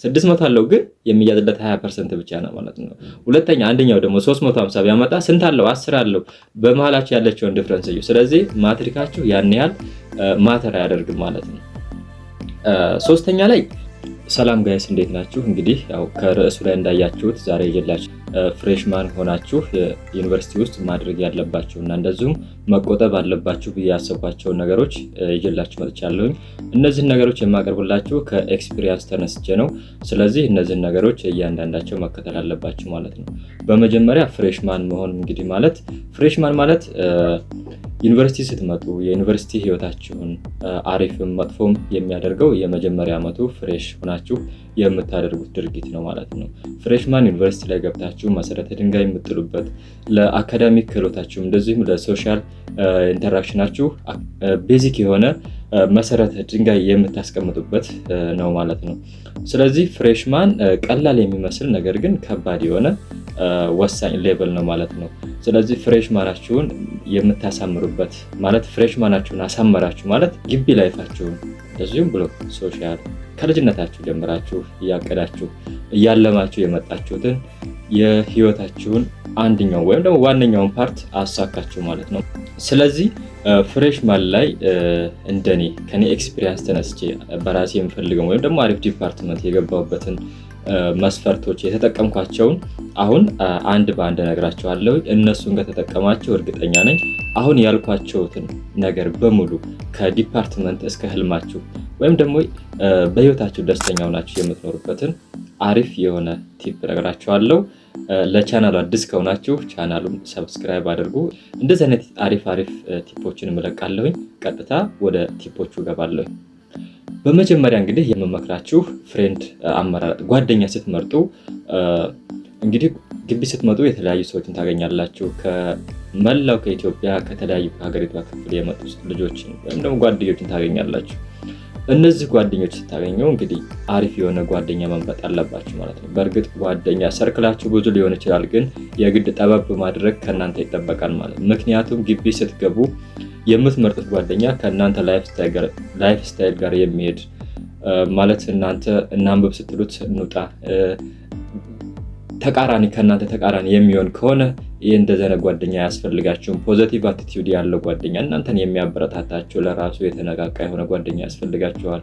600 አለው ግን የሚያዝለት 20% ብቻ ነው ማለት ነው። ሁለተኛ አንደኛው ደግሞ 350 ቢያመጣ ስንት አለው? 10 አለው። በመሃላችሁ ያለችውን ዲፍረንስ እዩ። ስለዚህ ማትሪካችሁ ያን ያህል ማተር አያደርግም ማለት ነው። ሶስተኛ ላይ ሰላም ጋይስ እንዴት ናችሁ? እንግዲህ ያው ከርዕሱ ላይ እንዳያችሁት ዛሬ ይዤላችሁ ፍሬሽማን ሆናችሁ ዩኒቨርሲቲ ውስጥ ማድረግ ያለባችሁ እና እንደዚሁም መቆጠብ አለባችሁ ብዬ ያሰብኳቸውን ነገሮች ይዤላችሁ መጥቻለሁኝ። እነዚህን ነገሮች የማቀርብላችሁ ከኤክስፒሪየንስ ተነስቼ ነው። ስለዚህ እነዚህን ነገሮች እያንዳንዳቸው መከተል አለባችሁ ማለት ነው። በመጀመሪያ ፍሬሽማን መሆን እንግዲህ ማለት ፍሬሽማን ማለት ዩኒቨርሲቲ ስትመጡ የዩኒቨርሲቲ ህይወታችሁን አሪፍም መጥፎም የሚያደርገው የመጀመሪያ ዓመቱ ፍሬሽ ሆናችሁ የምታደርጉት ድርጊት ነው ማለት ነው። ፍሬሽማን ዩኒቨርሲቲ ላይ ገብታችሁ መሰረተ ድንጋይ የምትጥሉበት ለአካዳሚክ ክህሎታችሁም እንደዚሁም ለሶሻል ኢንተራክሽናችሁ ቤዚክ የሆነ መሰረተ ድንጋይ የምታስቀምጡበት ነው ማለት ነው። ስለዚህ ፍሬሽማን ቀላል የሚመስል ነገር ግን ከባድ የሆነ ወሳኝ ሌቭል ነው ማለት ነው። ስለዚህ ፍሬሽማናችሁን የምታሳምሩበት ማለት ፍሬሽማናችሁን አሳመራችሁ ማለት ግቢ ላይፋችሁን እንደዚሁም ብሎ ሶሻል ከልጅነታችሁ ጀምራችሁ እያቀዳችሁ እያለማችሁ የመጣችሁትን የህይወታችሁን አንደኛው ወይም ደግሞ ዋነኛውን ፓርት አሳካችሁ ማለት ነው። ስለዚህ ፍሬሽማን ላይ እንደኔ ከኔ ኤክስፒሪየንስ ተነስቼ በራሴ የምፈልገው ወይም ደግሞ አሪፍ ዲፓርትመንት የገባሁበትን መስፈርቶች የተጠቀምኳቸውን አሁን አንድ በአንድ ነግራችኋለሁ። እነሱን ከተጠቀማችሁ እርግጠኛ ነኝ አሁን ያልኳቸውትን ነገር በሙሉ ከዲፓርትመንት እስከ ህልማችሁ ወይም ደግሞ በህይወታችሁ ደስተኛ ሆናችሁ የምትኖሩበትን አሪፍ የሆነ ቲፕ ነግራችኋለሁ። ለቻናሉ አዲስ ከሆናችሁ ቻናሉን ሰብስክራይብ አድርጉ። እንደዚህ አይነት አሪፍ ቲፖችን እመለቃለሁኝ። ቀጥታ ወደ ቲፖቹ ገባለሁኝ። በመጀመሪያ እንግዲህ የምመክራችሁ ፍሬንድ አመራር ጓደኛ ስትመርጡ እንግዲህ ግቢ ስትመጡ የተለያዩ ሰዎችን ታገኛላችሁ። ከመላው ከኢትዮጵያ ከተለያዩ ሀገሪቷ ክፍል የመጡ ልጆችን ወይም ደግሞ ጓደኞችን ታገኛላችሁ። እነዚህ ጓደኞች ስታገኙ እንግዲህ አሪፍ የሆነ ጓደኛ መምረጥ አለባችሁ ማለት ነው። በእርግጥ ጓደኛ ሰርክላችሁ ብዙ ሊሆን ይችላል፣ ግን የግድ ጠበብ ማድረግ ከእናንተ ይጠበቃል ማለት ነው። ምክንያቱም ግቢ ስትገቡ የምትመርጡት ጓደኛ ከእናንተ ላይፍ ስታይል ጋር የሚሄድ ማለት እናንተ እናንብብ ስትሉት እንውጣ ተቃራኒ ከእናንተ ተቃራኒ የሚሆን ከሆነ ይህ እንደዚህ አይነት ጓደኛ አያስፈልጋችሁም። ፖዚቲቭ አቲቲዩድ ያለው ጓደኛ እናንተን የሚያበረታታችሁ ለራሱ የተነቃቃ የሆነ ጓደኛ ያስፈልጋችኋል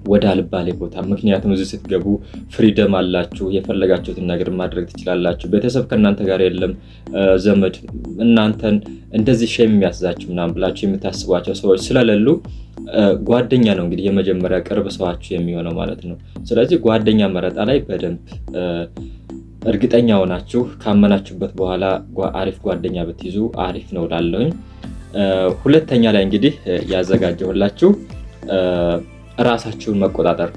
ወደ አልባሌ ቦታ። ምክንያቱም እዚህ ስትገቡ ፍሪደም አላችሁ፣ የፈለጋችሁትን ነገር ማድረግ ትችላላችሁ። ቤተሰብ ከእናንተ ጋር የለም፣ ዘመድ እናንተን እንደዚህ ሼም የሚያስዛችሁ ምናምን ብላችሁ የምታስቧቸው ሰዎች ስለሌሉ ጓደኛ ነው እንግዲህ የመጀመሪያ ቅርብ ሰዋችሁ የሚሆነው ማለት ነው። ስለዚህ ጓደኛ መረጣ ላይ በደንብ እርግጠኛ ሆናችሁ ካመናችሁበት በኋላ አሪፍ ጓደኛ ብትይዙ አሪፍ ነው እላለሁኝ። ሁለተኛ ላይ እንግዲህ ያዘጋጀሁላችሁ ራሳችሁን መቆጣጠር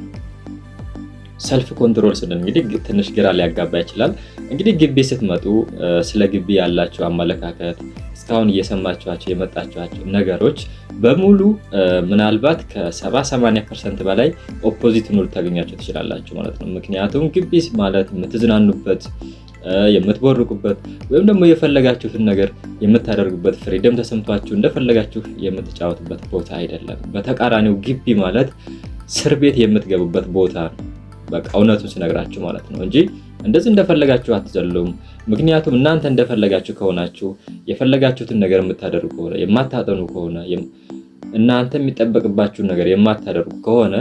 ሰልፍ ኮንትሮል ስንል እንግዲህ ትንሽ ግራ ሊያጋባ ይችላል። እንግዲህ ግቢ ስትመጡ ስለ ግቢ ያላችሁ አመለካከት እስካሁን እየሰማችኋቸው የመጣችኋቸው ነገሮች በሙሉ ምናልባት ከ70-80% በላይ ኦፖዚት ሆኖ ልታገኛቸው ትችላላችሁ ማለት ነው። ምክንያቱም ግቢ ማለት የምትዝናኑበት የምትቦርቁበት ወይም ደግሞ የፈለጋችሁትን ነገር የምታደርጉበት ፍሪደም ተሰምቷችሁ እንደፈለጋችሁ የምትጫወቱበት ቦታ አይደለም። በተቃራኒው ግቢ ማለት እስር ቤት የምትገቡበት ቦታ ነው። በቃ እውነቱን ስነግራችሁ ማለት ነው እንጂ እንደዚህ እንደፈለጋችሁ አትዘሉም። ምክንያቱም እናንተ እንደፈለጋችሁ ከሆናችሁ የፈለጋችሁትን ነገር የምታደርጉ ከሆነ የማታጠኑ ከሆነ እናንተ የሚጠበቅባችሁን ነገር የማታደርጉ ከሆነ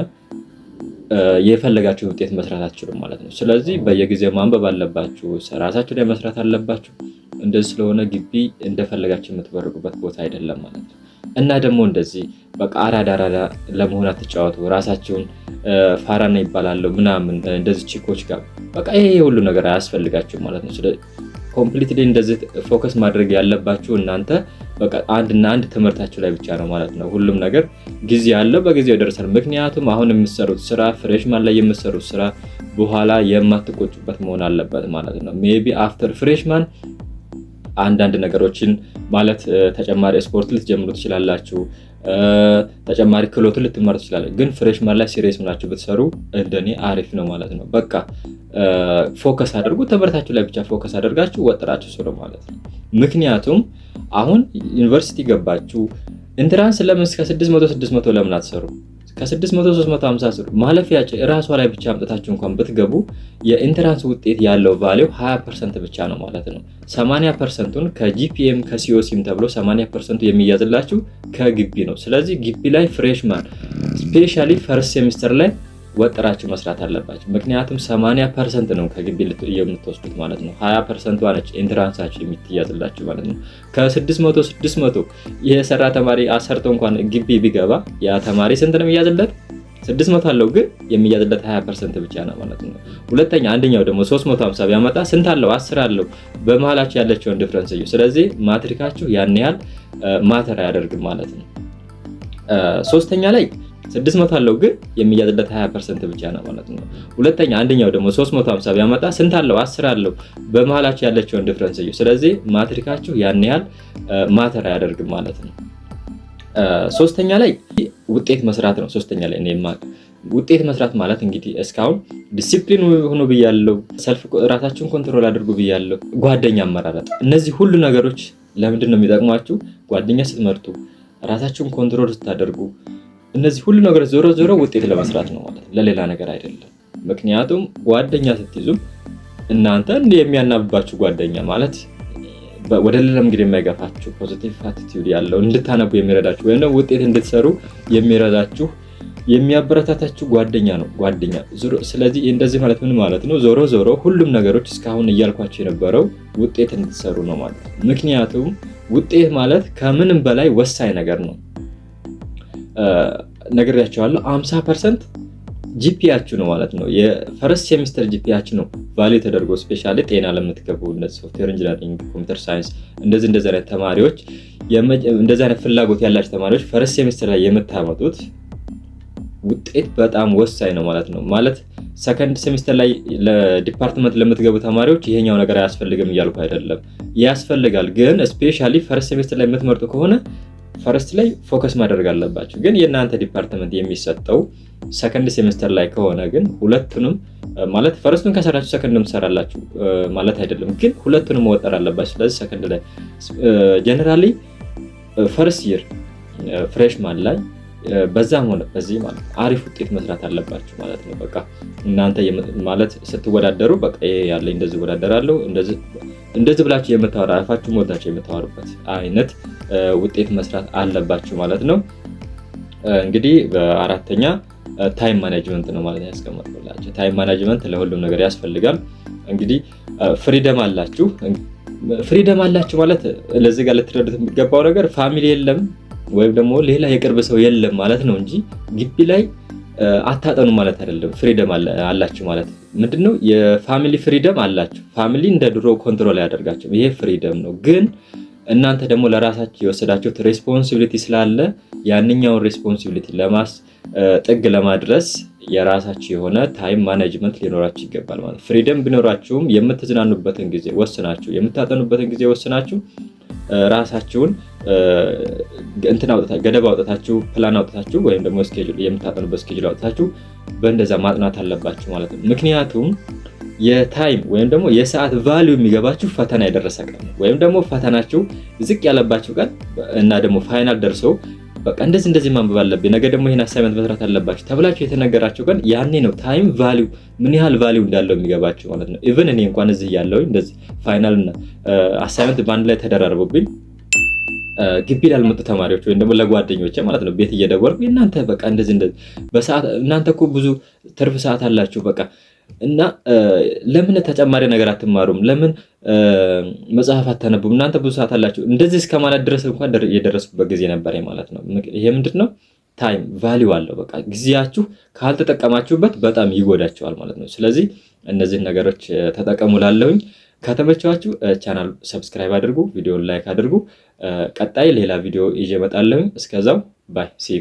የፈለጋችሁ ውጤት መስራት አትችሉም ማለት ነው። ስለዚህ በየጊዜው ማንበብ አለባችሁ፣ ራሳችሁ ላይ መስራት አለባችሁ። እንደዚህ ስለሆነ ግቢ እንደፈለጋችሁ የምትበርቁበት ቦታ አይደለም ማለት ነው። እና ደግሞ እንደዚህ በቃ አራዳ ለመሆን አትጫወቱ። ራሳችሁን ፋራና ይባላል ምናምን እንደዚህ ቺኮች ጋር በቃ ይሄ ሁሉ ነገር አያስፈልጋችሁም ማለት ነው። ስለዚህ ኮምፕሊትሊ እንደዚህ ፎከስ ማድረግ ያለባችሁ እናንተ በቃ አንድ ትምህርታችሁ ላይ ብቻ ነው ማለት ነው። ሁሉም ነገር ጊዜ ያለው በጊዜው ይደርሳል። ምክንያቱም አሁን የምትሰሩት ስራ ፍሬሽማን ላይ የምትሰሩት ስራ በኋላ የማትቆጩበት መሆን አለበት ማለት ነው። ሜቢ አፍተር ፍሬሽማን አንዳንድ ነገሮችን ማለት ተጨማሪ ስፖርት ልትጀምሩ ትችላላችሁ፣ ተጨማሪ ክህሎት ልትማሩ ትችላላችሁ። ግን ፍሬሽማን ላይ ሲሪየስ ሆናችሁ ብትሰሩ እንደኔ አሪፍ ነው ማለት ነው። በቃ ፎከስ አድርጉ፣ ትምህርታችሁ ላይ ብቻ ፎከስ አድርጋችሁ ወጥራችሁ ስሩ ማለት ነው። ምክንያቱም አሁን ዩኒቨርሲቲ ገባችሁ ኢንትራንስ ለምን እስከ 600 ለምን አትሰሩ? ከ600 350 ስሩ ማለፊያቸው ራሷ ላይ ብቻ አምጥታችሁ እንኳን ብትገቡ የኢንትራንስ ውጤት ያለው ቫልዩ 20% ብቻ ነው ማለት ነው። 80%ቱን ከጂፒኤም ከሲኦሲም ተብሎ 80%ቱ የሚያዝላችሁ ከግቢ ነው። ስለዚህ ግቢ ላይ ፍሬሽማን ስፔሻሊ ፈርስት ሴሚስተር ላይ ወጥራችሁ መስራት አለባችሁ። ምክንያቱም 80% ነው ከግቢ የምትወስዱት ማለት ነው። 20% ነች ኢንትራንሳችሁ የምትያዝላችሁ ማለት ነው። ከ600 600 የሰራ ተማሪ አሰርቶ እንኳን ግቢ ቢገባ ያ ተማሪ ስንት ነው የሚያዝለት? 600 አለው፣ ግን የሚያዝለት 20% ብቻ ነው ማለት ነው። ሁለተኛ አንደኛው ደግሞ 350 ቢያመጣ ስንት አለው? 10 አለው። በመሃላችሁ ያለችውን ዲፍረንስ እዩ። ስለዚህ ማትሪካችሁ ያን ያህል ማተር አያደርግም ማለት ነው። ሶስተኛ ላይ 600 አለው ግን የሚያዝለት 20% ብቻ ነው ማለት ነው። ሁለተኛ አንደኛው ደግሞ 350 ቢያመጣ ስንት አለው? 10 አለው። በመሃላችሁ ያለችውን ዲፍረንስ እዩ። ስለዚህ ማትሪካችሁ ያን ያህል ማተር አያደርግም ማለት ነው። ሶስተኛ ላይ ውጤት መስራት ነው። ሶስተኛ ላይ ውጤት መስራት ማለት እንግዲህ እስካሁን ዲሲፕሊን ሆኖ ብያለሁ፣ ራሳችሁን ኮንትሮል አድርጉ ብያለሁ፣ ጓደኛ አመራረጥ። እነዚህ ሁሉ ነገሮች ለምንድን ነው የሚጠቅሟችሁ? ጓደኛ ስትመርጡ፣ ራሳችሁን ኮንትሮል ስታደርጉ፣ እነዚህ ሁሉ ነገሮች ዞሮ ዞሮ ውጤት ለመስራት ነው ማለት ለሌላ ነገር አይደለም። ምክንያቱም ጓደኛ ስትይዙ እናንተ የሚያናብባችሁ ጓደኛ ማለት ወደ ሌላ መንገድ የማይገፋችሁ ፖዚቲቭ አቲቲዩድ ያለው እንድታነቡ የሚረዳችሁ ወይም ደግሞ ውጤት እንድትሰሩ የሚረዳችሁ የሚያበረታታችሁ ጓደኛ ነው ጓደኛ። ስለዚህ እንደዚህ ማለት ምን ማለት ነው? ዞሮ ዞሮ ሁሉም ነገሮች እስካሁን እያልኳቸው የነበረው ውጤት እንድትሰሩ ነው ማለት ነው። ምክንያቱም ውጤት ማለት ከምንም በላይ ወሳኝ ነገር ነው። ነግሬያቸዋለሁ። 50% ጂፒያችሁ ነው ማለት ነው። የፈርስት ሴሚስተር ጂፒያችሁ ነው ቫልዩ ተደርጎ ስፔሻሊ ጤና ለምትገቡ እነዚህ ሶፍትዌር ኢንጂነሪንግ፣ ኮምፒውተር ሳይንስ እንደዚህ አይነት ተማሪዎች እንደዚህ አይነት ፍላጎት ያላቸው ተማሪዎች ፈርስት ሴሚስተር ላይ የምታመጡት ውጤት በጣም ወሳኝ ነው ማለት ነው። ማለት ሰከንድ ሴሚስተር ላይ ለዲፓርትመንት ለምትገቡ ተማሪዎች ይሄኛው ነገር አያስፈልግም እያልኩ አይደለም፣ ያስፈልጋል። ግን ስፔሻሊ ፈርስት ሴሚስተር ላይ የምትመርጡ ከሆነ ፈርስት ላይ ፎከስ ማድረግ አለባችሁ። ግን የእናንተ ዲፓርትመንት የሚሰጠው ሰከንድ ሴሚስተር ላይ ከሆነ ግን ሁለቱንም ማለት ፈርስቱን ከሰራችሁ ሰከንድም ትሰራላችሁ ማለት አይደለም፣ ግን ሁለቱንም መወጠር አለባችሁ። ስለዚህ ሰከንድ ላይ ጀነራሊ ፈርስት ይር ፍሬሽማን ላይ በዛም ሆነ በዚህ ማለት አሪፍ ውጤት መስራት አለባችሁ ማለት ነው። በቃ እናንተ ማለት ስትወዳደሩ በቃ ይሄ ያለኝ እንደዚህ ወዳደራለሁ እንደዚህ ብላችሁ የምታወራ አፋችሁ ሞታችሁ የምታወሩበት አይነት ውጤት መስራት አለባችሁ ማለት ነው። እንግዲህ በአራተኛ ታይም ማኔጅመንት ነው ማለት ያስቀመጥኩላችሁ። ታይም ማኔጅመንት ለሁሉም ነገር ያስፈልጋል። እንግዲህ ፍሪደም አላችሁ ማለት ለዚህ ጋር ልትረዱት የሚገባው ነገር ፋሚሊ የለም ወይም ደግሞ ሌላ የቅርብ ሰው የለም ማለት ነው እንጂ ግቢ ላይ አታጠኑ ማለት አይደለም። ፍሪደም አላችሁ ማለት ምንድነው? የፋሚሊ ፍሪደም አላችሁ። ፋሚሊ እንደ ድሮ ኮንትሮል ያደርጋችሁ፣ ይሄ ፍሪደም ነው። ግን እናንተ ደግሞ ለራሳችሁ የወሰዳችሁት ሬስፖንሲቢሊቲ ስላለ ያንኛውን ሬስፖንሲቢሊቲ ጥግ ለማድረስ የራሳችሁ የሆነ ታይም ማኔጅመንት ሊኖራችሁ ይገባል ማለት። ፍሪደም ቢኖራችሁም የምትዝናኑበትን ጊዜ ወስናችሁ፣ የምታጠኑበትን ጊዜ ወስናችሁ ራሳችሁን ገደብ አውጥታችሁ ፕላን አውጥታችሁ ወይም ደግሞ ስኬጁል የምታጠኑበት ስኬጁል አውጥታችሁ በእንደዛ ማጥናት አለባችሁ ማለት ነው። ምክንያቱም የታይም ወይም ደግሞ የሰዓት ቫልዩ የሚገባችሁ ፈተና የደረሰ ቀን ወይም ደግሞ ፈተናችሁ ዝቅ ያለባችሁ ቀን እና ደግሞ ፋይናል ደርሶ በቃ እንደዚህ ማንበብ አለብኝ ነገ ደግሞ ይሄን አሳይመንት መስራት አለባችሁ ተብላችሁ የተነገራችሁ ቀን ያኔ ነው ታይም ቫልዩ ምን ያህል ቫልዩ እንዳለው የሚገባችሁ ማለት ነው። ኢቭን እኔ እንኳን እዚህ ያለውኝ እንደዚህ ፋይናል እና አሳይመንት ባንድ ላይ ተደራርቦብኝ ግቢ ላልመጡ ተማሪዎች ወይም ደግሞ ለጓደኞቼ ማለት ነው ቤት እየደወልኩ እናንተ በቃ እንደዚህ በሰዓት እናንተ እኮ ብዙ ትርፍ ሰዓት አላችሁ በቃ እና ለምን ተጨማሪ ነገር አትማሩም? ለምን መጽሐፍ አታነቡም? እናንተ ብዙ ሰዓት አላችሁ እንደዚህ እስከማለት ድረስ እንኳን የደረሱበት ጊዜ ነበር ማለት ነው። ይሄ ምንድነው? ታይም ቫልዩ አለው። በቃ ጊዜያችሁ ካልተጠቀማችሁበት በጣም ይጎዳችኋል ማለት ነው። ስለዚህ እነዚህን ነገሮች ተጠቀሙ ላለሁኝ። ከተመቻችሁ ቻናል ሰብስክራይብ አድርጉ፣ ቪዲዮን ላይክ አድርጉ። ቀጣይ ሌላ ቪዲዮ ይዤ እመጣለሁኝ። እስከዛው ባይ ሲ